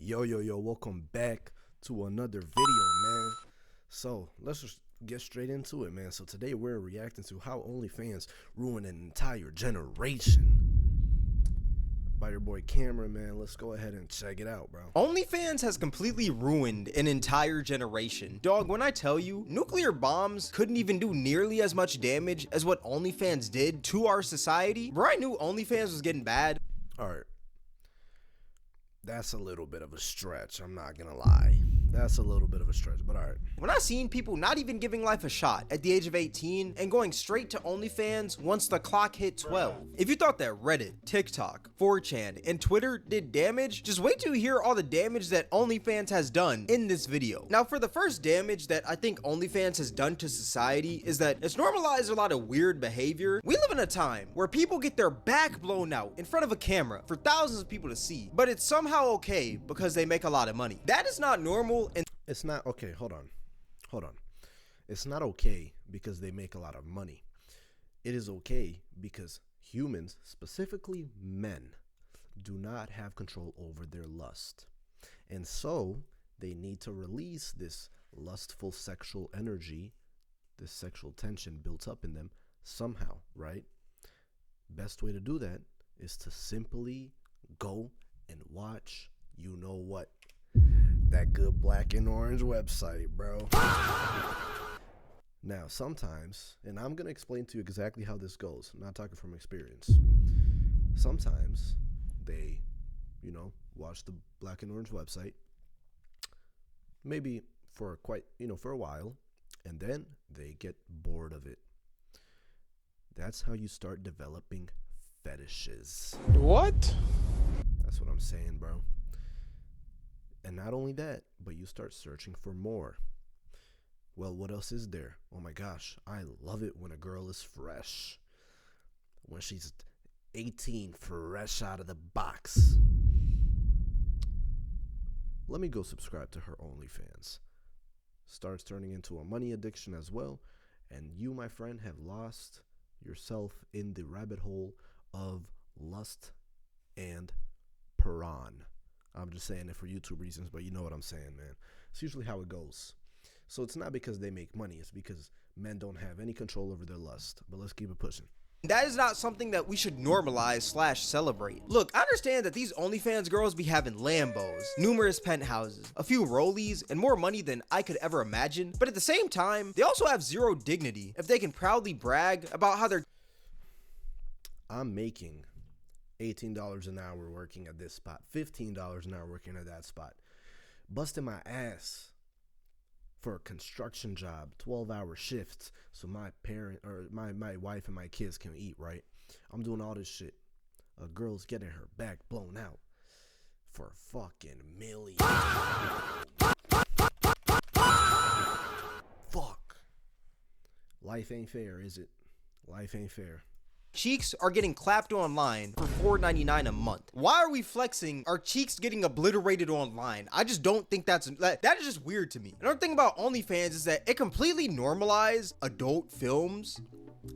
Yo, welcome back to another video, man. So, let's just get straight into it, man. So, today we're reacting to how OnlyFans ruined an entire generation. By your boy Cameron, man. Let's go ahead and check it out, bro. OnlyFans has completely ruined an entire generation. Dog, when I tell you, nuclear bombs couldn't even do nearly as much damage as what OnlyFans did to our society, bro, I knew OnlyFans was getting bad. Alright. That's a little bit of a stretch, I'm not gonna lie. That's a little bit of a stretch, but alright. When I seen people not even giving life a shot at the age of 18 and going straight to OnlyFans once the clock hit 12. If you thought that Reddit, TikTok, 4chan, and Twitter did damage, just wait till you hear all the damage that OnlyFans has done in this video. Now, for the first damage that I think OnlyFans has done to society is that it's normalized a lot of weird behavior. We live in a time where people get their back blown out in front of a camera for thousands of people to see, but it's somehow okay because they make a lot of money. That is not normal. And it's not okay. Hold on. It's not okay because they make a lot of money. It is okay because humans, specifically men, do not have control over their lust. And so they need to release this lustful sexual energy, this sexual tension built up in them somehow, right? Best way to do that is to simply go and watch, you know what? That good black and orange website, bro. Now, sometimes, and I'm going to explain to you exactly how this goes. I'm not talking from experience. Sometimes they, watch the black and orange website, maybe for for a while, and then they get bored of it. That's how you start developing fetishes. What? That's what I'm saying, bro. And not only that, but you start searching for more. Well, what else is there? Oh my gosh, I love it when a girl is fresh. When she's 18, fresh out of the box. Let me go subscribe to her OnlyFans. Starts turning into a money addiction as well. And you, my friend, have lost yourself in the rabbit hole of lust and piran. I'm just saying it for YouTube reasons, but you know what I'm saying, man. It's usually how it goes. So it's not because they make money. It's because men don't have any control over their lust. But let's keep it pushing. that is not something that we should normalize / celebrate. Look, I understand that these OnlyFans girls be having Lambos, numerous penthouses, a few rollies, and more money than I could ever imagine. But at the same time, they also have zero dignity if they can proudly brag about how they're... I'm making $18 an hour working at this spot, $15 an hour working at that spot, busting my ass for a construction job, 12-hour shifts, so my wife and my kids can eat, right? I'm doing all this shit. A girl's getting her back blown out for fucking millions. Fuck. Life ain't fair, is it? Life ain't fair. Cheeks are getting clapped online for $4.99 a month. Why are we flexing our cheeks getting obliterated online? I just don't think that is just weird to me. Another thing about OnlyFans is that it completely normalized adult films,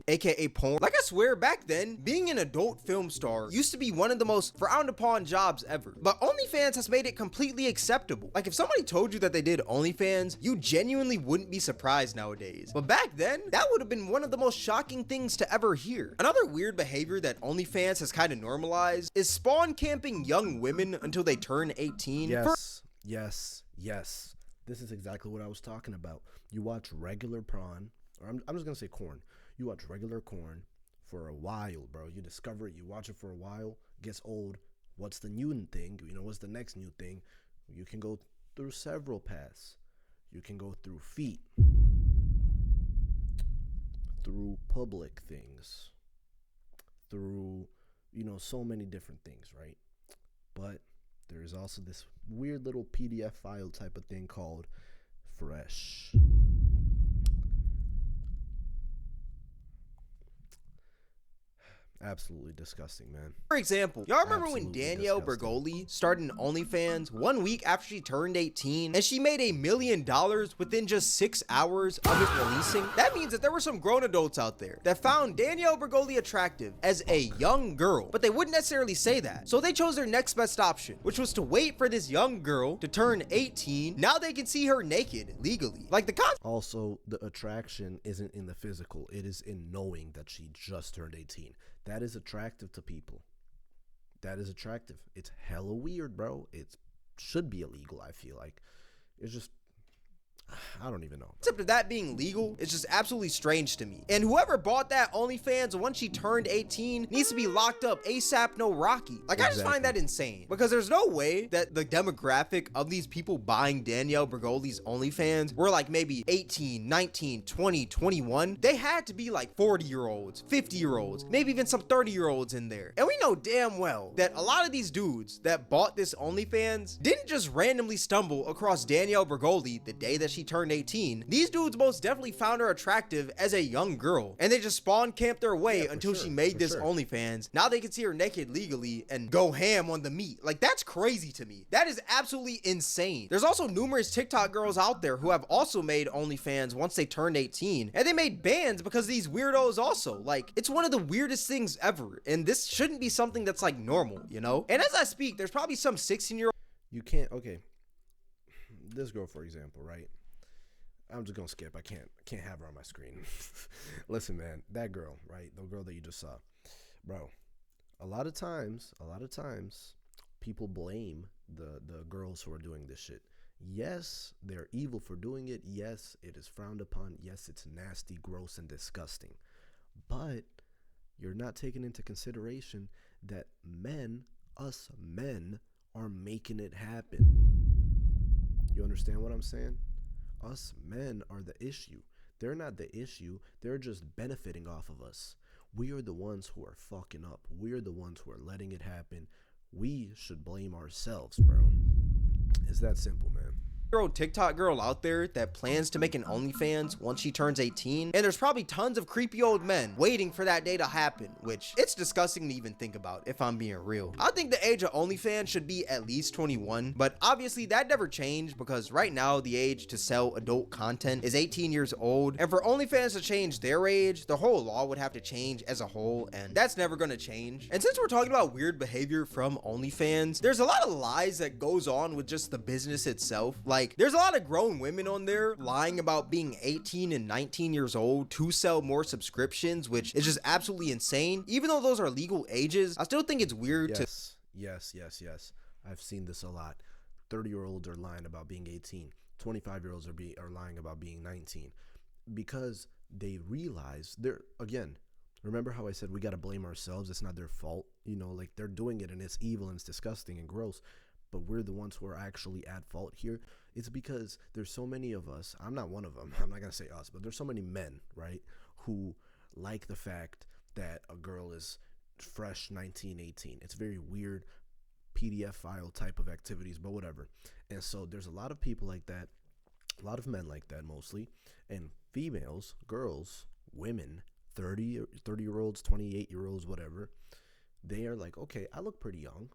aka porn. Like, I swear, back then, being an adult film star used to be one of the most frowned upon jobs ever. But OnlyFans has made it completely acceptable. Like, if somebody told you that they did OnlyFans, you genuinely wouldn't be surprised nowadays. But back then, that would have been one of the most shocking things to ever hear. Another weird behavior that OnlyFans has kind of normalized is spawn camping young women until they turn 18. Yes. This is exactly what I was talking about. You watch regular prawn, or I'm just going to say corn. You watch regular corn for a while, bro. You discover it. You watch it for a while. Gets old. What's the new thing? What's the next new thing? You can go through several paths. You can go through feet. Through public things. Through, so many different things, right? But there's also this weird little PDF file type of thing called Fresh. Absolutely disgusting, man. For example, y'all remember when Absolutely Danielle disgusting. Bergoli started an OnlyFans 1 week after she turned 18 and she made $1 million within just 6 hours of it releasing? That means that there were some grown adults out there that found Danielle Bergoli attractive as a young girl, but they wouldn't necessarily say that. So they chose their next best option, which was to wait for this young girl to turn 18. Now they can see her naked legally. Like the concept. Also, the attraction isn't in the physical. It is in knowing that she just turned 18. That is attractive to people. That is attractive. It's hella weird, bro. It should be illegal, I feel like. It's just, I don't even know. Concept of that being legal is just absolutely strange to me. And whoever bought that OnlyFans once she turned 18 needs to be locked up ASAP no Rocky. Like, I just find that insane because there's no way that the demographic of these people buying Danielle Bergoli's OnlyFans were like maybe 18, 19, 20, 21. They had to be like 40-year-olds, 50-year-olds, maybe even some 30-year-olds in there. And we know damn well that a lot of these dudes that bought this OnlyFans didn't just randomly stumble across Danielle Bergoli the day that she turned 18. These dudes most definitely found her attractive as a young girl, and they just spawn camped their way until she made this OnlyFans. Now they can see her naked legally and go ham on the meat. Like, that's crazy to me. That is absolutely insane. There's also numerous TikTok girls out there who have also made OnlyFans once they turned 18, and they made bans because of these weirdos also. Like, it's one of the weirdest things ever, and this shouldn't be something that's like normal, you know? And as I speak, there's probably some 16-year-old. You can't, okay. This girl, for example, right? I'm just gonna skip. I can't have her on my screen. Listen, man, that girl, right? The girl that you just saw, bro. A lot of times, people blame the girls who are doing this shit. Yes, they're evil for doing it. Yes, it is frowned upon. Yes, it's nasty, gross, and disgusting. But you're not taking into consideration that us men, are making it happen. You understand what I'm saying? Us men are the issue. They're not the issue. They're just benefiting off of us. We are the ones who are fucking up. We are the ones who are letting it happen. We should blame ourselves, bro. It's that simple, man. TikTok girl out there that plans to make an OnlyFans once she turns 18, and there's probably tons of creepy old men waiting for that day to happen, which it's disgusting to even think about, if I'm being real. I think the age of OnlyFans should be at least 21, but obviously that never changed because right now the age to sell adult content is 18 years old, and for OnlyFans to change their age, the whole law would have to change as a whole, and that's never gonna change. And since we're talking about weird behavior from OnlyFans, there's a lot of lies that goes on with just the business itself. Like, there's a lot of grown women on there lying about being 18 and 19 years old to sell more subscriptions, which is just absolutely insane. Even though those are legal ages, I still think it's weird to... Yes. I've seen this a lot. 30-year-olds are lying about being 18. 25-year-olds are lying about being 19 because they realize again, remember how I said we got to blame ourselves? It's not their fault. You know, like, they're doing it and it's evil and it's disgusting and gross, but we're the ones who are actually at fault here. It's because there's so many of us. I'm not one of them. I'm not going to say us, but there's so many men, right, who like the fact that a girl is fresh 19, 18. It's very weird PDF file type of activities, but whatever. And so there's a lot of people like that, a lot of men like that mostly, and females, girls, women, 30-year-olds, 28-year-olds, whatever. They are like, okay, I look pretty young.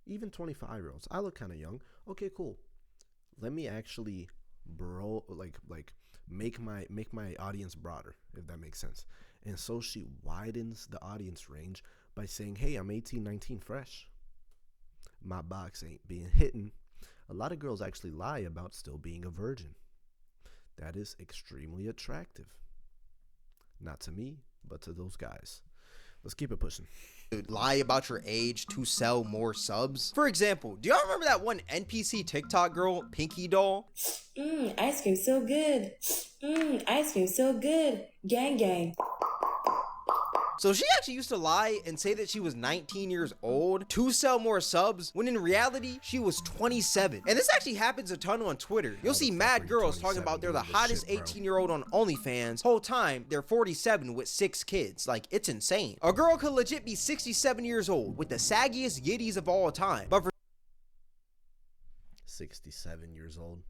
Even 25-year-olds, I look kind of young. Okay, cool. Let me actually, make my audience broader, if that makes sense. And so she widens the audience range by saying, hey, I'm 18, 19, fresh. My box ain't being hidden. A lot of girls actually lie about still being a virgin. That is extremely attractive. Not to me, but to those guys. Let's keep it pushing. Lie about your age to sell more subs. For example, do y'all remember that one NPC TikTok girl, Pinky Doll? Ice cream so good. Ice cream so good. Gang gang. So she actually used to lie and say that she was 19 years old to sell more subs, when in reality, she was 27. And this actually happens a ton on Twitter. You'll see mad girls talking about they're the hottest 18-year-old on OnlyFans. Whole time, they're 47 with 6 kids. Like, it's insane. A girl could legit be 67 years old with the saggiest yitties of all time. But for 67 years old.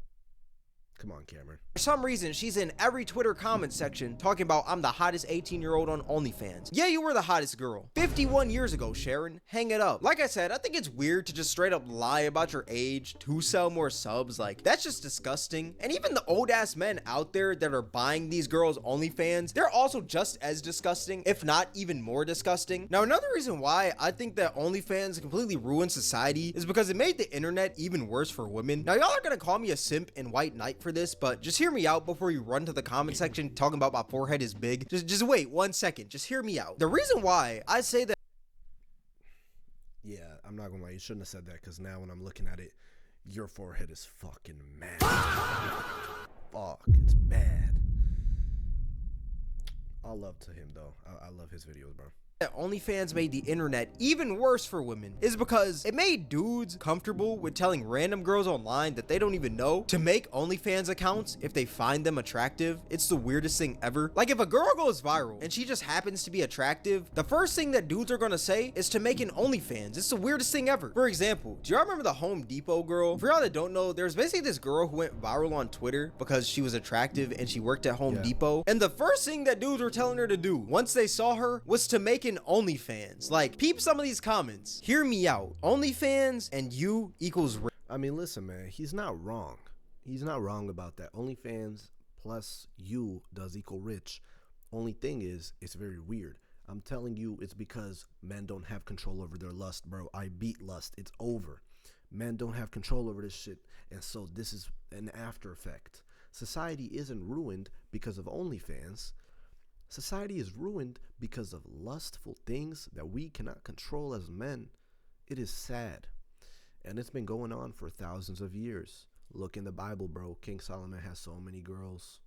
Come on, Cameron. For some reason, she's in every Twitter comment section talking about I'm the hottest 18-year-old on OnlyFans. Yeah, you were the hottest girl 51 years ago, Sharon. Hang it up. Like I said, I think it's weird to just straight up lie about your age to sell more subs. Like, that's just disgusting. And even the old ass men out there that are buying these girls' OnlyFans, they're also just as disgusting, if not even more disgusting. Now, another reason why I think that OnlyFans completely ruined society is because it made the internet even worse for women. Now, y'all are gonna call me a simp and white knight for this, but just hear me out before you run to the comment section talking about my forehead is big. Just wait 1 second. Just hear me out. The reason why I say that. Yeah, I'm not gonna lie. You shouldn't have said that, because now when I'm looking at it, your forehead is fucking mad. Fuck, it's bad. All love to him, though. I love his videos, bro. That OnlyFans made the internet even worse for women is because it made dudes comfortable with telling random girls online that they don't even know to make OnlyFans accounts if they find them attractive. It's the weirdest thing ever. Like, if a girl goes viral and she just happens to be attractive, the first thing that dudes are gonna say is to make an OnlyFans. It's the weirdest thing ever. For example, do y'all remember the Home Depot girl? For y'all that don't know, there's basically this girl who went viral on Twitter because she was attractive and she worked at Home Depot. And the first thing that dudes were telling her to do once they saw her was to make an OnlyFans. Like, peep some of these comments. Hear me out. OnlyFans and you equals. I mean, listen, man. He's not wrong. He's not wrong about that. OnlyFans plus you does equal rich. Only thing is, it's very weird. I'm telling you, it's because men don't have control over their lust, bro. I beat lust. It's over. Men don't have control over this shit. And so this is an after effect. Society isn't ruined because of OnlyFans. Society is ruined because of lustful things that we cannot control as men. It is sad. And it's been going on for thousands of years. Look in the Bible, bro. King Solomon has so many girls.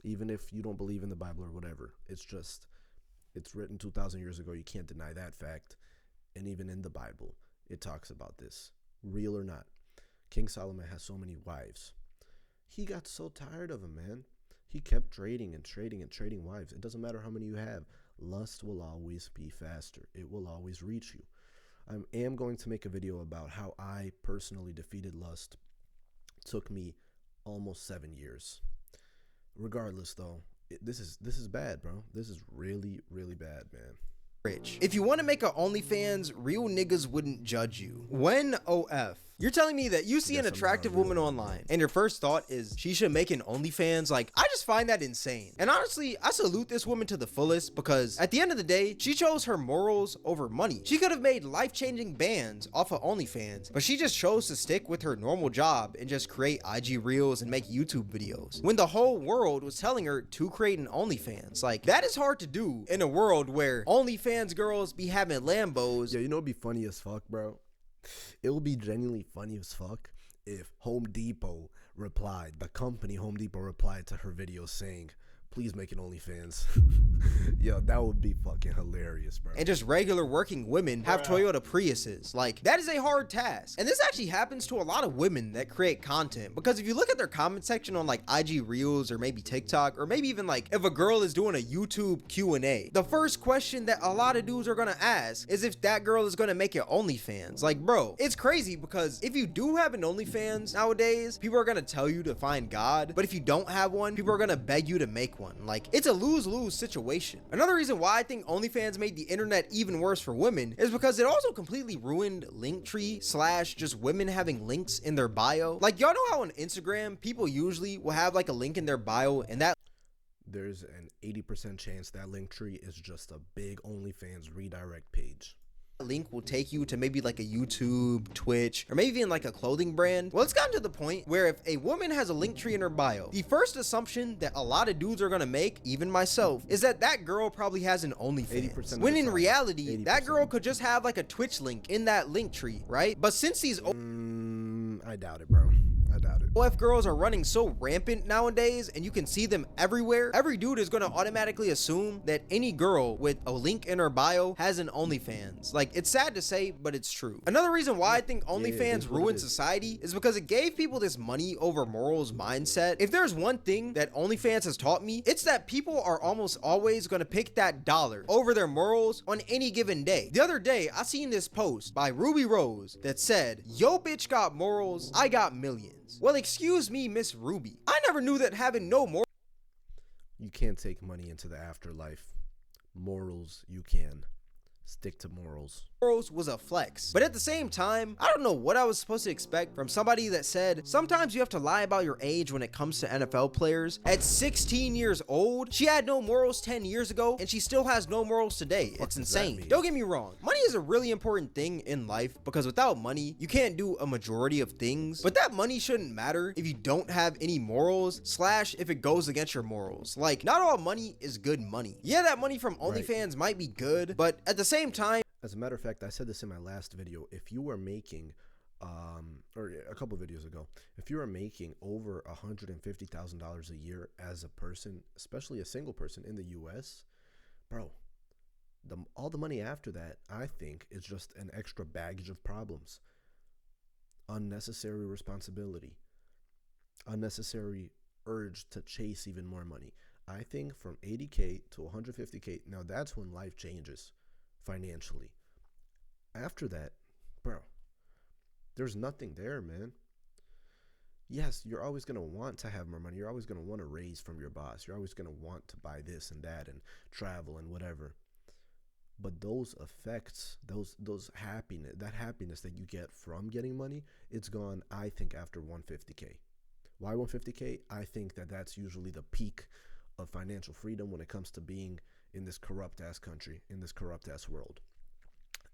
Even if you don't believe in the Bible or whatever, it's written 2,000 years ago. You can't deny that fact. And even in the Bible, it talks about this. Real or not, King Solomon has so many wives. He got so tired of them, man. He kept trading and trading and trading wives. It doesn't matter how many you have. Lust will always be faster. It will always reach you. I am going to make a video about how I personally defeated lust. It took me almost 7 years. Regardless, though, this is bad, bro. This is really, really bad, man. Rich. If you want to make a OnlyFans, real niggas wouldn't judge you. When OF. You're telling me that you see an attractive woman online and your first thought is she should make an OnlyFans? Like, I just find that insane. And honestly, I salute this woman to the fullest because at the end of the day, she chose her morals over money. She could have made life-changing bands off of OnlyFans, but she just chose to stick with her normal job and just create IG Reels and make YouTube videos when the whole world was telling her to create an OnlyFans. Like, that is hard to do in a world where OnlyFans girls be having Lambos. Yeah, you know what'd be funny as fuck, bro? It would be genuinely funny as fuck if Home Depot replied, the company Home Depot replied to her video saying, please make an OnlyFans. Yo, that would be fucking hilarious, bro. And just regular working women have Toyota Priuses. Like, that is a hard task. And this actually happens to a lot of women that create content. Because if you look at their comment section on like IG Reels or maybe TikTok, or maybe even like if a girl is doing a YouTube Q&A, the first question that a lot of dudes are gonna ask is if that girl is gonna make it OnlyFans. Like, bro, it's crazy because if you do have an OnlyFans nowadays, people are gonna tell you to find God. But if you don't have one, people are gonna beg you to make one. Like, it's a lose-lose situation. Another reason why I think OnlyFans made the internet even worse for women is because it also completely ruined Linktree / just women having links in their bio. Like, y'all know how on Instagram people usually will have like a link in their bio and that there's an 80% chance that Linktree is just a big OnlyFans redirect page. Link will take you to maybe like a YouTube, Twitch, or maybe even like a clothing brand. Well, it's gotten to the point where if a woman has a Linktree in her bio, the first assumption that a lot of dudes are gonna make, even myself, is that that girl probably has an OnlyFans. When in reality, 80%. That girl could just have like a Twitch link in that Linktree, right? But since these I doubt it, bro. I doubt it. OF girls are running so rampant nowadays and you can see them everywhere, every dude is gonna automatically assume that any girl with a link in her bio has an OnlyFans. Like, it's sad to say, but it's true. Another reason why I think OnlyFans ruined society is because it gave people this money over morals mindset. If there's one thing that OnlyFans has taught me, it's that people are almost always gonna pick that dollar over their morals on any given day. The other day, I seen this post by Ruby Rose that said, yo bitch got morals, I got millions. OnlyFans. Well, excuse me, Miss Ruby. I never knew that having no morals You can't take money into the afterlife. Morals, you can. Stick to morals. was a flex. But at the same time, I don't know what I was supposed to expect from somebody that said, sometimes you have to lie about your age when it comes to NFL players. At 16 years old, she had no morals 10 years ago, and she still has no morals today. It's insane. Don't get me wrong. Money is a really important thing in life because without money, you can't do a majority of things. But that money shouldn't matter if you don't have any morals, / if it goes against your morals. Like, not all money is good money. Yeah, that money from OnlyFans might be good, but at the same time, as a matter of fact, I said this in my last video. If you are making, or a couple videos ago, if you are making over $150,000 a year as a person, especially a single person in the U.S., bro, all the money after that, I think, is just an extra baggage of problems. Unnecessary responsibility, unnecessary urge to chase even more money. I think from 80K to 150K, now that's when life changes financially. After that, bro, there's nothing there, man. Yes, you're always going to want to have more money. You're always going to want a raise from your boss. You're always going to want to buy this and that and travel and whatever. But those effects, those happiness, that happiness that you get from getting money, it's gone, I think, after 150K. Why 150K? I think that that's usually the peak of financial freedom when it comes to being in this corrupt ass country, in this corrupt ass world.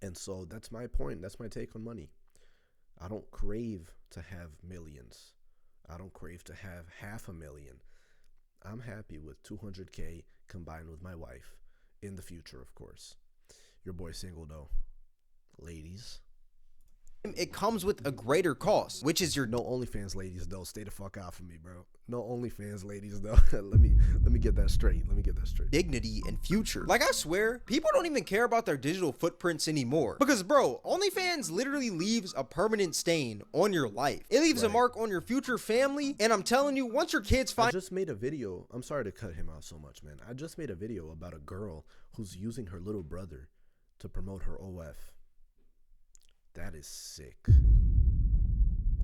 And so that's my point. That's my take on money. I don't crave to have millions. I don't crave to have $500,000. I'm happy with 200K combined with my wife in the future, of course. Your boy single though. Ladies. it comes with a greater cost, which is your No OnlyFans ladies though. Stay the fuck out from me, bro. No OnlyFans ladies though. let me get that straight. Let me get that straight. dignity and future. Like, I swear, people don't even care about their digital footprints anymore. Because, bro, OnlyFans literally leaves a permanent stain on your life. It leaves a mark on your future family, and I'm telling you, once your kids I find— just made a video. I'm sorry to cut him out so much, man. I just made a video about a girl who's using her little brother to promote her OF. That is sick.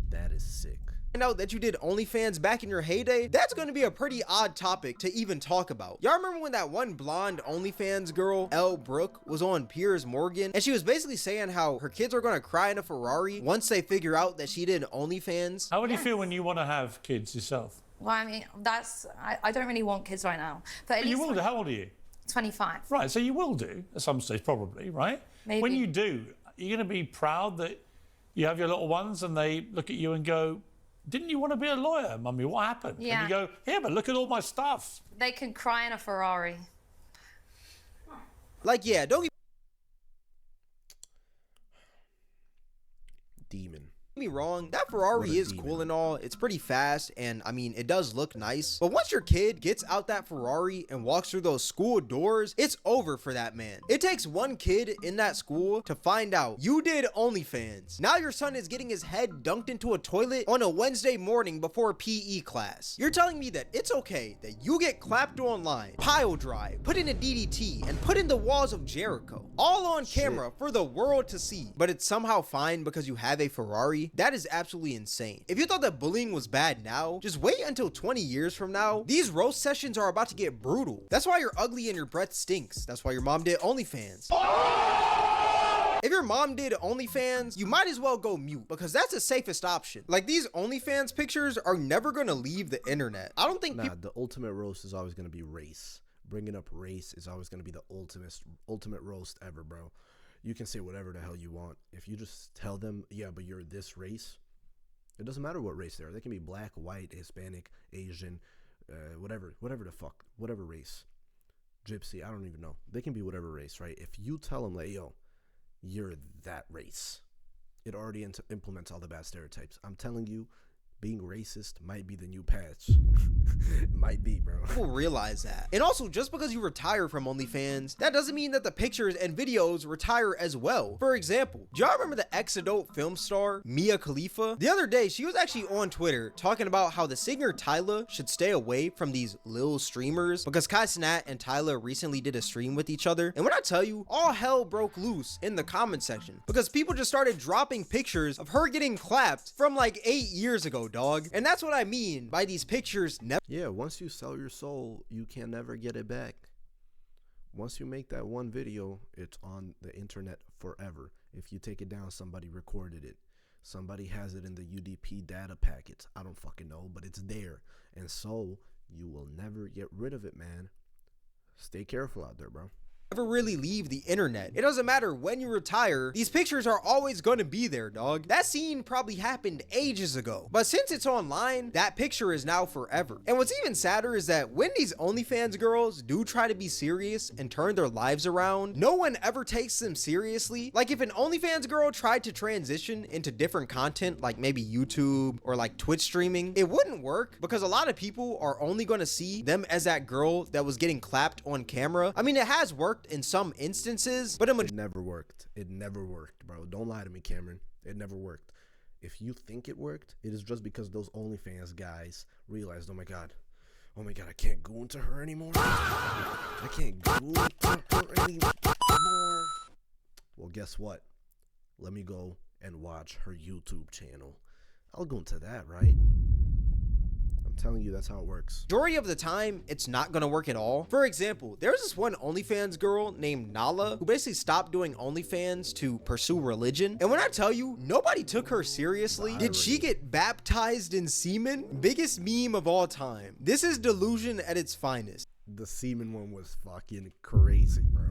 That is sick. out that you did OnlyFans back in your heyday, that's going to be a pretty odd topic to even talk about. Y'all remember when that one blonde OnlyFans girl, Elle Brooke, was on Piers Morgan, and she was basically saying how her kids are going to cry in a Ferrari once they figure out that she did OnlyFans? How would you feel when you want to have kids yourself? Well, I mean, I don't really want kids right now. But at You least will do. How old are you? 25. Right, so you will do at some stage, probably, right? Maybe. When you do, you're going to be proud that you have your little ones and they look at you and go, didn't you want to be a lawyer, Mummy? What happened? Yeah. And you go, yeah, but look at all my stuff. They can cry in a Ferrari. Like, yeah, don't get Demon. me wrong, that Ferrari What a is demon. cool and all. It's pretty fast, and I mean, it does look nice. But once your kid gets out that Ferrari and walks through those school doors, it's over for that man. It takes one kid in that school to find out you did OnlyFans. Now your son is getting his head dunked into a toilet on a Wednesday morning before PE class. You're telling me that it's okay that you get clapped online, pile drive, put in a DDT, and put in the walls of Jericho, all on camera for the world to see, but it's somehow fine because you have a Ferrari? That is absolutely insane. If you thought that bullying was bad now, just wait until 20 years from now. These roast sessions are about to get brutal. That's why you're ugly and your breath stinks. That's why your mom did OnlyFans. If your mom did OnlyFans, you might as well go mute because that's the safest option. Like, these OnlyFans pictures are never gonna leave the internet. I don't think Nah, the ultimate roast is always going to be race. Bringing up race is always going to be the ultimate roast ever, bro. You can say whatever the hell you want. If you just tell them, yeah, but you're this race, it doesn't matter what race they are. They can be black, white, Hispanic, Asian, whatever the fuck, whatever race. Gypsy, I don't even know. They can be whatever race, right? If you tell them, like, yo, you're that race, it already implements all the bad stereotypes. I'm telling you, being racist might be the new patch. It might be, bro. people realize that. And also, just because you retire from OnlyFans, that doesn't mean that the pictures and videos retire as well. For example, do y'all remember the ex-adult film star Mia Khalifa? The other day, she was actually on Twitter talking about how the singer Tyla should stay away from these lil streamers because Kai Cenat and Tyla recently did a stream with each other. And when I tell you, all hell broke loose in the comment section because people just started dropping pictures of her getting clapped from like 8 years ago, dog. And that's what I mean by these pictures never Yeah, once you sell your soul, you can never get it back. Once you make that one video, it's on the internet forever. If you take it down, somebody recorded it. Somebody has it in the UDP data packets. I don't fucking know, but it's there. And so you will never get rid of it, man. Stay careful out there, bro. really leave the internet. It doesn't matter when you retire, these pictures are always gonna be there, dog. That scene probably happened ages ago, but since it's online, that picture is now forever. And what's even sadder is that when these OnlyFans girls do try to be serious and turn their lives around, no one ever takes them seriously. Like if an OnlyFans girl tried to transition into different content, like maybe YouTube or like Twitch streaming, it wouldn't work because a lot of people are only gonna see them as that girl that was getting clapped on camera. I mean, it has worked in some instances, but it never worked. It never worked, bro. Don't lie to me, Cameron. It never worked. If you think it worked, it is just because those OnlyFans guys realized, oh my god, I can't go into her anymore. I can't go into her anymore. Well, guess what? Let me go and watch her YouTube channel. I'll go into that, right? I'm telling you, that's how it works. Majority of the time, it's not gonna work at all. For example, there's this one OnlyFans girl named Nala who basically stopped doing OnlyFans to pursue religion. And when I tell you, nobody took her seriously. Did she get baptized in semen? Biggest meme of all time. This is delusion at its finest. The semen one was fucking crazy, bro.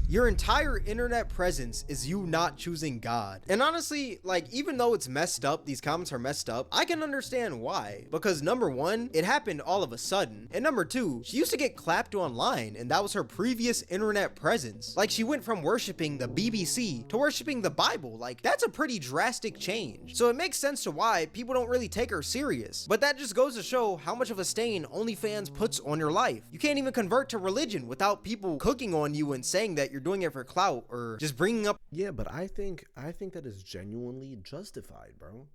Your entire internet presence is you not choosing God. And honestly, like, even though it's messed up, these comments are messed up, I can understand why. Because number one, it happened all of a sudden. And number two, she used to get clapped online, and that was her previous internet presence. Like, she went from worshiping the BBC to worshiping the Bible. Like, that's a pretty drastic change. So it makes sense to why people don't really take her serious. But that just goes to show how much of a stain OnlyFans puts on your life. You can't even convert to religion without people cooking on you and saying that you're doing it for clout or just bringing up. Yeah, but I think that is genuinely justified, bro.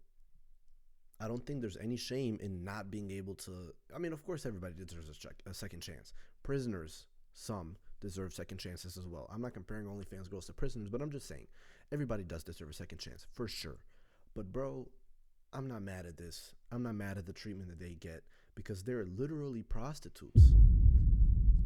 I don't think there's any shame in not being able to. I mean, of course, everybody deserves a second chance. Prisoners, some deserve second chances as well. I'm not comparing OnlyFans girls to prisoners, but I'm just saying everybody does deserve a second chance for sure. But bro, I'm not mad at this. I'm not mad at the treatment that they get because they're literally prostitutes.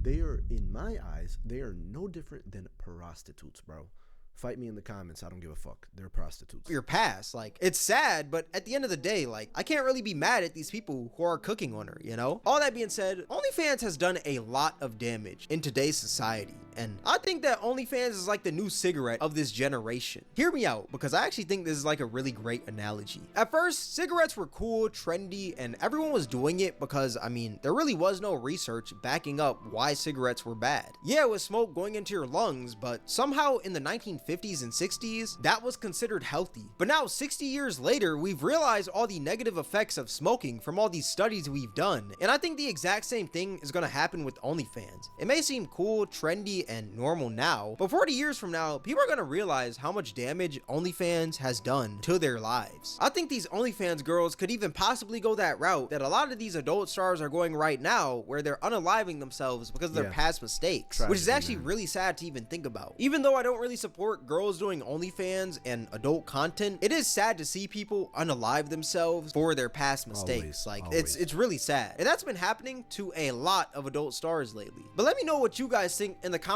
They are, in my eyes, they are no different than prostitutes, bro. Fight me in the comments. I don't give a fuck. They're prostitutes. Your past, like, it's sad, but at the end of the day, like, I can't really be mad at these people who are cooking on her, you know? All that being said, OnlyFans has done a lot of damage in today's society. And I think that OnlyFans is like the new cigarette of this generation. Hear me out, because I actually think this is like a really great analogy. At first, cigarettes were cool, trendy, and everyone was doing it because, I mean, there really was no research backing up why cigarettes were bad. Yeah, it was smoke going into your lungs, but somehow in the 1950s and 60s, that was considered healthy. But now, 60 years later, we've realized all the negative effects of smoking from all these studies we've done. And I think the exact same thing is gonna happen with OnlyFans. It may seem cool, trendy, and normal now, but 40 years from now, people are gonna realize how much damage OnlyFans has done to their lives. I think these OnlyFans girls could even possibly go that route that a lot of these adult stars are going right now, where they're unaliving themselves because of their past mistakes, which is actually really sad to even think about. Even though I don't really support girls doing OnlyFans and adult content, it is sad to see people unalive themselves for their past mistakes. It's really sad, and that's been happening to a lot of adult stars lately. But let me know what you guys think in the comments.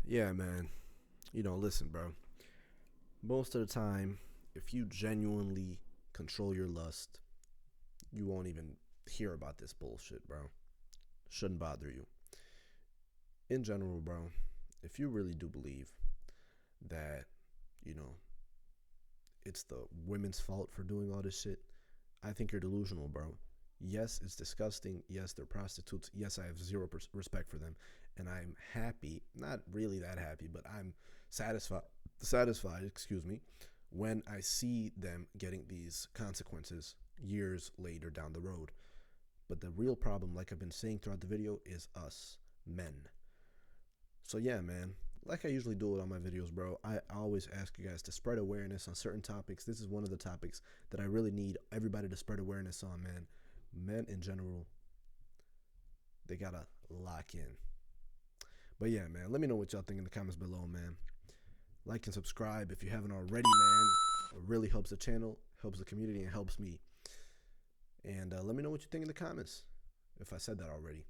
Yeah, man. You know, listen, bro. Most of the time, if you genuinely control your lust, you won't even hear about this bullshit, bro. Shouldn't bother you. In general, bro, if you really do believe that, you know, it's the women's fault for doing all this shit, I think you're delusional, bro. Yes, it's disgusting. Yes, they're prostitutes. Yes, I have zero respect for them. And I'm happy, not really that happy, but I'm satisfied, when I see them getting these consequences years later down the road. But the real problem, like I've been saying throughout the video, is us, men. So yeah, man, like I usually do it on my videos, bro, I always ask you guys to spread awareness on certain topics. This is one of the topics that I really need everybody to spread awareness on, man. Men in general, they gotta lock in. But yeah, man, let me know what y'all think in the comments below, man. Like and subscribe if you haven't already, man. It really helps the channel, helps the community, and helps me. And let me know what you think in the comments if I said that already.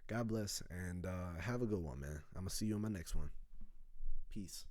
God bless, and have a good one, man. I'm going to see you on my next one. Peace.